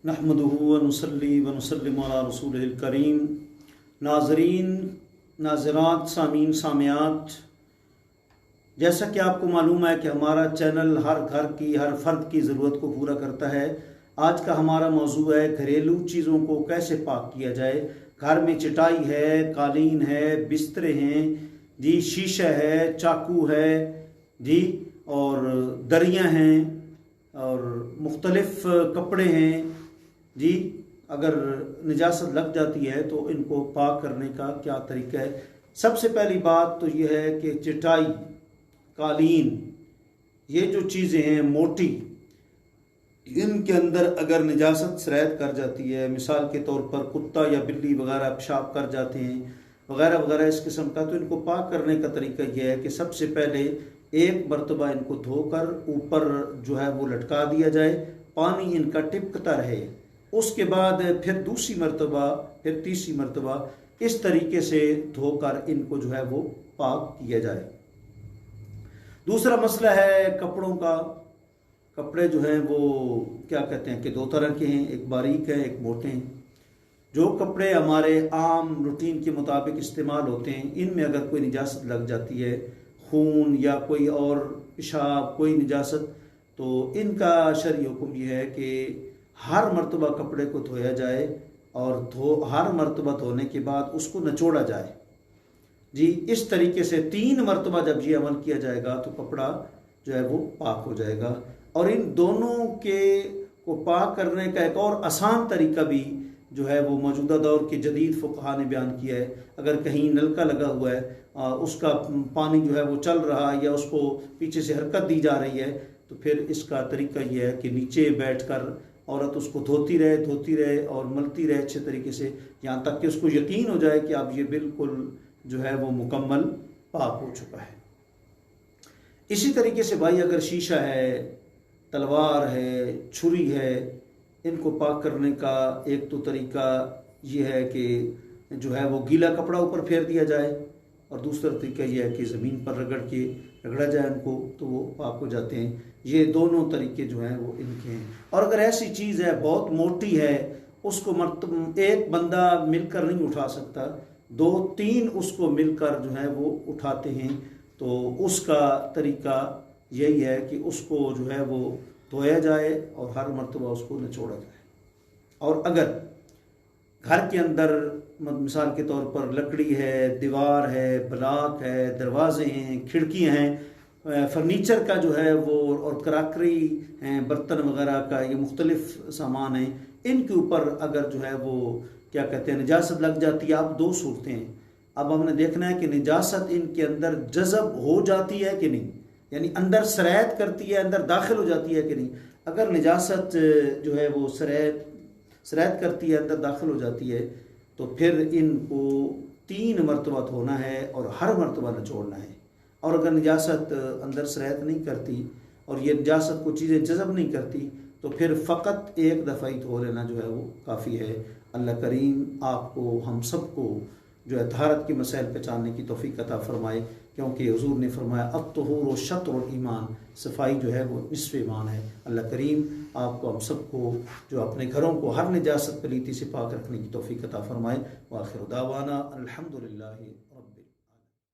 नहमदुहु व नुसल्ली व नुसल्लिमु अला रसूलिहिल करीम। नाज़रीन, नाज़रात, सामीन, सामियात, जैसा कि आपको मालूम है कि हमारा चैनल हर घर की, हर फर्द की ज़रूरत को पूरा करता है। आज का हमारा मौजू है घरेलू चीज़ों को कैसे पाक किया जाए। घर में चटाई है, कालीन है, बिस्तरे हैं जी, शीशा है, चाकू है जी, और दरियाँ हैं और मुख्तलिफ़ कपड़े हैं जी। अगर निजासत लग जाती है तो इनको पाक करने का क्या तरीका है। सबसे पहली बात तो यह है कि चटाई, कालीन, ये जो चीज़ें हैं मोटी, इनके अंदर अगर निजासत सरायत कर जाती है, मिसाल के तौर पर कुत्ता या बिल्ली वगैरह पेशाब कर जाते हैं वगैरह वगैरह इस किस्म का, तो इनको पाक करने का तरीका यह है कि सबसे पहले एक मरतबा इनको धोकर ऊपर जो है वो लटका दिया जाए, पानी इनका टिपकता रहे। उसके बाद फिर दूसरी मरतबा, फिर तीसरी मरतबा, इस तरीके से धोकर इनको जो है वो पाक किया जाए। दूसरा मसला है कपड़ों का। कपड़े जो हैं वो क्या कहते हैं कि दो तरह के हैं, एक बारीक है, एक मोटे हैं। जो कपड़े हमारे आम रूटीन के मुताबिक इस्तेमाल होते हैं, इनमें अगर कोई निजासत लग जाती है, खून या कोई और पेशाब, कोई निजासत, तो इनका शरई हुक्म यह है कि हर मरतबा कपड़े को धोया जाए और हर मरतबा धोने के बाद उसको नचोड़ा जाए जी। इस तरीके से 3 मरतबा जब ये अमल किया जाएगा तो कपड़ा जो है वो पाक हो जाएगा। और इन दोनों के को पाक करने का एक और आसान तरीका भी जो है वो मौजूदा दौर के जदीद फुक़हा ने बयान किया है। अगर कहीं नलका लगा हुआ है, उसका पानी जो है वो चल रहा है या उसको पीछे से हरकत दी जा रही है, तो फिर इसका तरीका यह है कि नीचे बैठकर औरत उसको धोती रहे और मलती रहे अच्छे तरीके से, यहाँ तक कि उसको यकीन हो जाए कि अब ये बिल्कुल जो है वो मुकम्मल पाक हो चुका है। इसी तरीके से भाई अगर शीशा है, तलवार है, छुरी है, इनको पाक करने का एक तो तरीका ये है कि जो है वो गीला कपड़ा ऊपर फेर दिया जाए, और दूसरा तरीका ये है कि ज़मीन पर रगड़ा जाए उनको, तो वो पाक हो जाते हैं। ये दोनों तरीके जो हैं वो इनके हैं। और अगर ऐसी चीज़ है बहुत मोटी है, उसको एक बंदा मिलकर नहीं उठा सकता, 2-3 उसको मिलकर जो है वो उठाते हैं, तो उसका तरीका यही है कि उसको जो है वो धोया जाए और हर मरतबा उसको निचोड़ा जाए। और अगर घर के अंदर मिसाल के तौर पर लकड़ी है, दीवार है, ब्लॉक है, दरवाजे हैं, खिड़कियाँ हैं, फर्नीचर का जो है वो, और कराकरी हैं, बर्तन वगैरह का, ये मुख्तलिफ सामान हैं, इनके ऊपर अगर जो है वो क्या कहते हैं निजासत लग जाती है। अब 2 सूरतें हैं। अब हमने देखना है कि निजासत इनके अंदर जज़ब हो जाती है कि नहीं, यानी अंदर सरायत करती है, अंदर दाखिल हो जाती है कि नहीं। अगर निजासत जो है वो सरायत करती है, अंदर दाखिल हो जाती है, तो फिर इनको 3 मरतबा धोना है और हर मरतबा निचोड़ना है। और अगर निजासत अंदर सरायत नहीं करती और ये निजासत को चीज़ें जज़ब नहीं करती, तो फिर फ़कत एक दफ़ा ही धो लेना जो है वो काफ़ी है। अल्लाह करीम आपको, हम सबको जो है तहारत के मसाइल पहचानने की तौफीक अता फरमाए, क्योंकि हुज़ूर ने फरमाया अत्तहुर शत्रुल ईमान, सफाई जो है वो निस्फ़ ईमान है। अल्लाह करीम आपको, हम सबको जो अपने घरों को हर निजासत पलीती से पाक रखने की तौफीक अता फरमाए। व आखिर दावाना अल्हम्दुलिल्लाह।